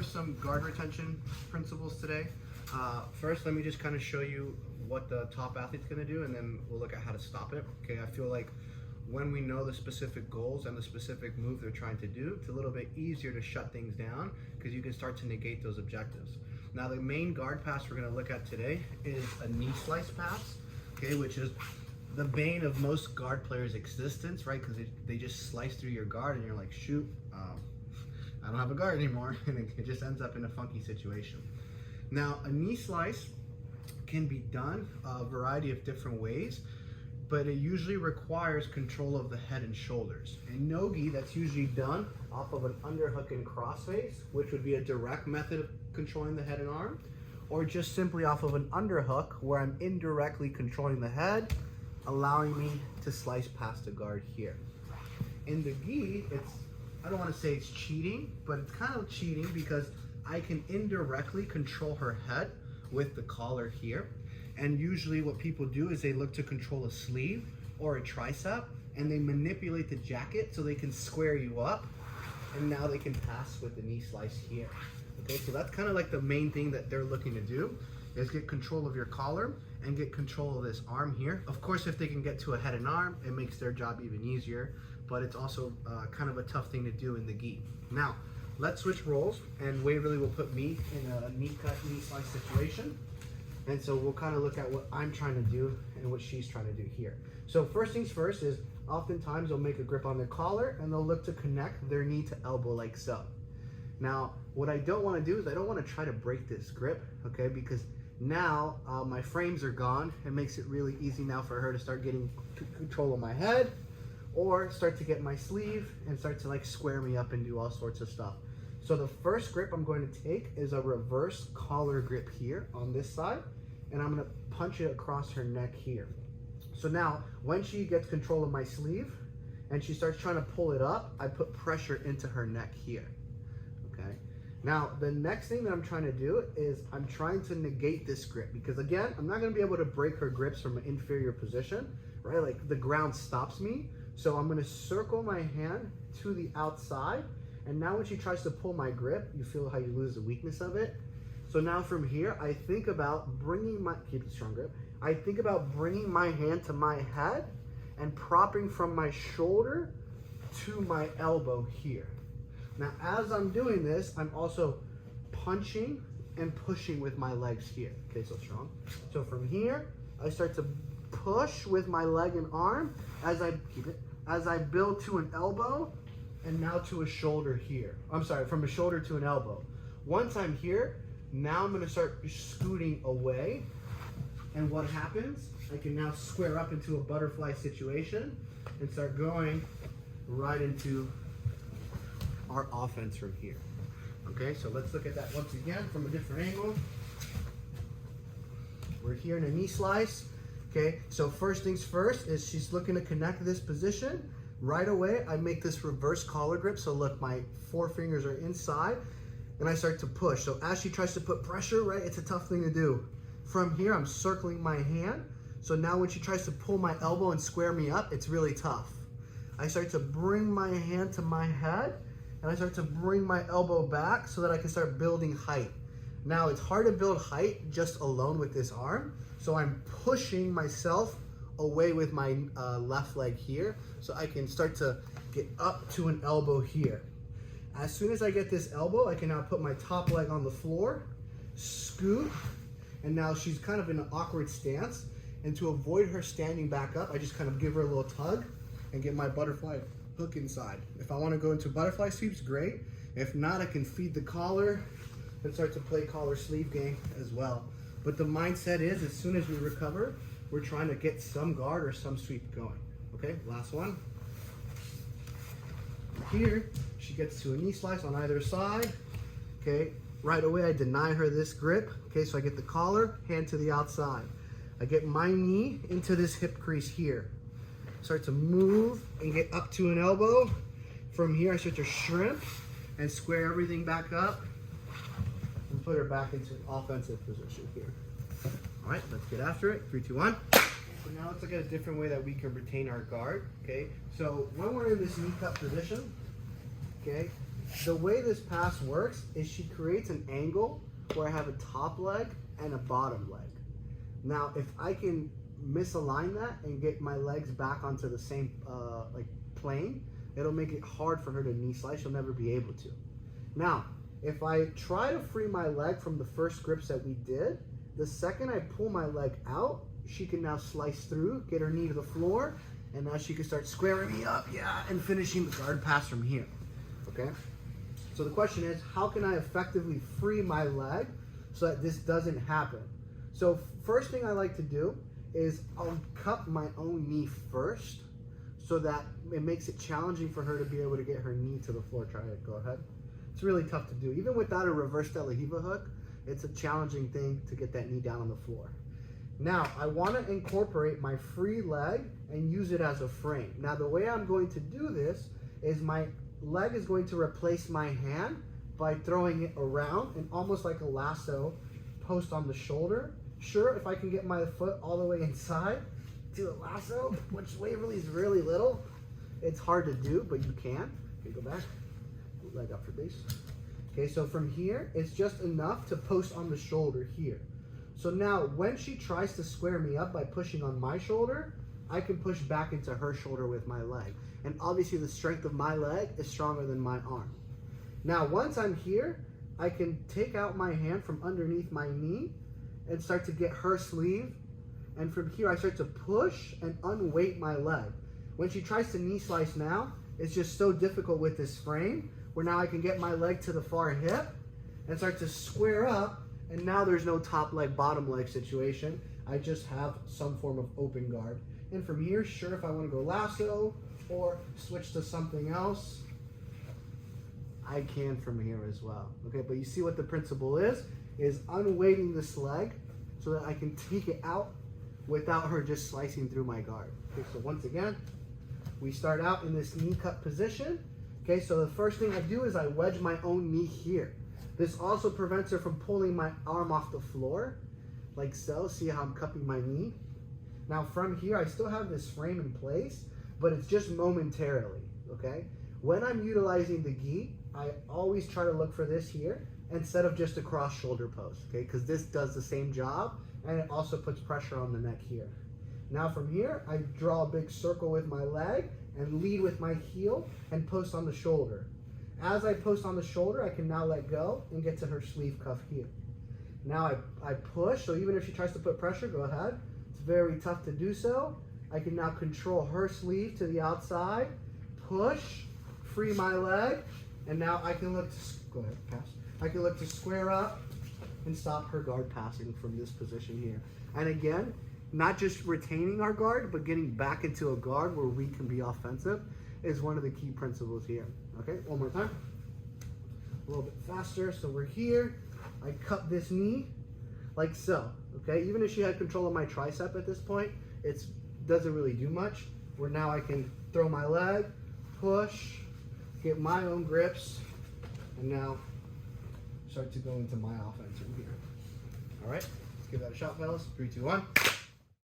some guard retention principles today. First, let me just kind of show you what the top athlete's gonna do, and then we'll look at how to stop it. Okay, I feel like when we know the specific goals and the specific move they're trying to do, it's a little bit easier to shut things down because you can start to negate those objectives. Now, the main guard pass we're gonna look at today is a knee slice pass, okay, which is the bane of most guard players' existence, right? Because they just slice through your guard and you're like, shoot, I don't have a guard anymore, and it just ends up in a funky situation. Now, a knee slice can be done a variety of different ways, but it usually requires control of the head and shoulders. In no-gi, that's usually done off of an underhook and crossface, which would be a direct method of controlling the head and arm, or just simply off of an underhook where I'm indirectly controlling the head, allowing me to slice past the guard here. In the gi, I don't want to say it's cheating, but it's kind of cheating because I can indirectly control her head with the collar here. And usually what people do is they look to control a sleeve or a tricep, and they manipulate the jacket so they can square you up, and now they can pass with the knee slice here. Okay, so that's kind of like the main thing that they're looking to do, is get control of your collar and get control of this arm here. Of course, if they can get to a head and arm, it makes their job even easier, but it's also kind of a tough thing to do in the gi. Now, let's switch roles, and Waverly will put me in a knee cut, knee slice situation. And so we'll kind of look at what I'm trying to do and what she's trying to do here. So first things first is oftentimes they'll make a grip on their collar and they'll look to connect their knee to elbow like so. Now, what I don't want to do is I don't want to try to break this grip, okay, because now my frames are gone. It makes it really easy now for her to start getting control of my head or start to get my sleeve and start to like square me up and do all sorts of stuff. So the first grip I'm going to take is a reverse collar grip here on this side, and I'm going to punch it across her neck here. So now when she gets control of my sleeve and she starts trying to pull it up, I put pressure into her neck here. Okay. Now, the next thing that I'm trying to do is I'm trying to negate this grip because, again, I'm not going to be able to break her grips from an inferior position, right? Like the ground stops me. So I'm going to circle my hand to the outside. And now when she tries to pull my grip, you feel how you lose the weakness of it. So now from here, I think about keep it strong grip. I think about bringing my hand to my head and propping from my shoulder to my elbow here. Now, as I'm doing this, I'm also punching and pushing with my legs here. Okay, so strong. So from here, I start to push with my leg and arm as I build to an elbow and now to a shoulder here. I'm sorry, from a shoulder to an elbow. Once I'm here, now I'm gonna start scooting away. And what happens? I can now square up into a butterfly situation and start going right into our offense from here. Okay, so let's look at that once again from a different angle. We're here in a knee slice. Okay, so first things first is she's looking to connect this position. Right away, I make this reverse collar grip. So look, my four fingers are inside and I start to push. So as she tries to put pressure, right, it's a tough thing to do. From here, I'm circling my hand. So now when she tries to pull my elbow and square me up, it's really tough. I start to bring my hand to my head and I start to bring my elbow back so that I can start building height. Now, it's hard to build height just alone with this arm. So I'm pushing myself away with my left leg here so I can start to get up to an elbow here. As soon as I get this elbow, I can now put my top leg on the floor, scoot, and now she's kind of in an awkward stance. And to avoid her standing back up, I just kind of give her a little tug and get my butterfly hook inside. If I want to go into butterfly sweeps, great. If not, I can feed the collar and start to play collar sleeve game as well. But the mindset is, as soon as we recover, we're trying to get some guard or some sweep going. Okay, last one. Here, she gets to a knee slice on either side. Okay, right away I deny her this grip. Okay, so I get the collar, hand to the outside. I get my knee into this hip crease here. Start to move and get up to an elbow. From here, I start to shrimp and square everything back up and put her back into an offensive position here. All right, let's get after it. 3, 2, 1. So now let's look at a different way that we can retain our guard. Okay, so when we're in this knee cut position, okay, the way this pass works is she creates an angle where I have a top leg and a bottom leg. Now, if I can misalign that and get my legs back onto the same like plane, it'll make it hard for her to knee slice. She'll never be able to. Now, if I try to free my leg from the first grips that we did, the second I pull my leg out, she can now slice through, get her knee to the floor, and now she can start squaring me up, and finishing the guard pass from here, okay? So the question is, how can I effectively free my leg so that this doesn't happen? So first thing I like to do is I'll cup my own knee first so that it makes it challenging for her to be able to get her knee to the floor. Try it, go ahead. It's really tough to do. Even without a reverse De La Riva hook, it's a challenging thing to get that knee down on the floor. Now, I want to incorporate my free leg and use it as a frame. Now, the way I'm going to do this is my leg is going to replace my hand by throwing it around and almost like a lasso post on the shoulder. Sure, if I can get my foot all the way inside to a lasso, which Waverly is really little, it's hard to do, but you can. Okay, go back, leg up for base. Okay, so from here, it's just enough to post on the shoulder here. So now when she tries to square me up by pushing on my shoulder, I can push back into her shoulder with my leg. And obviously the strength of my leg is stronger than my arm. Now, once I'm here, I can take out my hand from underneath my knee and start to get her sleeve. And from here, I start to push and unweight my leg. When she tries to knee slice now, it's just so difficult with this frame, where now I can get my leg to the far hip and start to square up. And now there's no top leg, bottom leg situation. I just have some form of open guard. And from here, sure, if I want to go lasso or switch to something else, I can from here as well. Okay, but you see what the principle is unweighting this leg so that I can take it out without her just slicing through my guard. Okay, so once again, we start out in this knee cut position. Okay, so the first thing I do is I wedge my own knee here. This also prevents her from pulling my arm off the floor, like so. See how I'm cupping my knee? Now from here, I still have this frame in place, but it's just momentarily, okay? When I'm utilizing the gi, I always try to look for this here instead of just a cross shoulder post, okay? Because this does the same job, and it also puts pressure on the neck here. Now from here, I draw a big circle with my leg and lead with my heel and post on the shoulder. As I post on the shoulder, I can now let go and get to her sleeve cuff here. Now I push, so even if she tries to put pressure, go ahead. It's very tough to do so. I can now control her sleeve to the outside, push, free my leg, and now I can look to, go ahead, pass. I can look to square up and stop her guard passing from this position here. And again, not just retaining our guard, but getting back into a guard where we can be offensive is one of the key principles here. Okay, one more time. A little bit faster. So we're here. I cup this knee like so. Okay, even if she had control of my tricep at this point, it doesn't really do much. Where now I can throw my leg, push, get my own grips, and now start to go into my offense from here. All right, let's give that a shot, fellas. 3, 2, 1.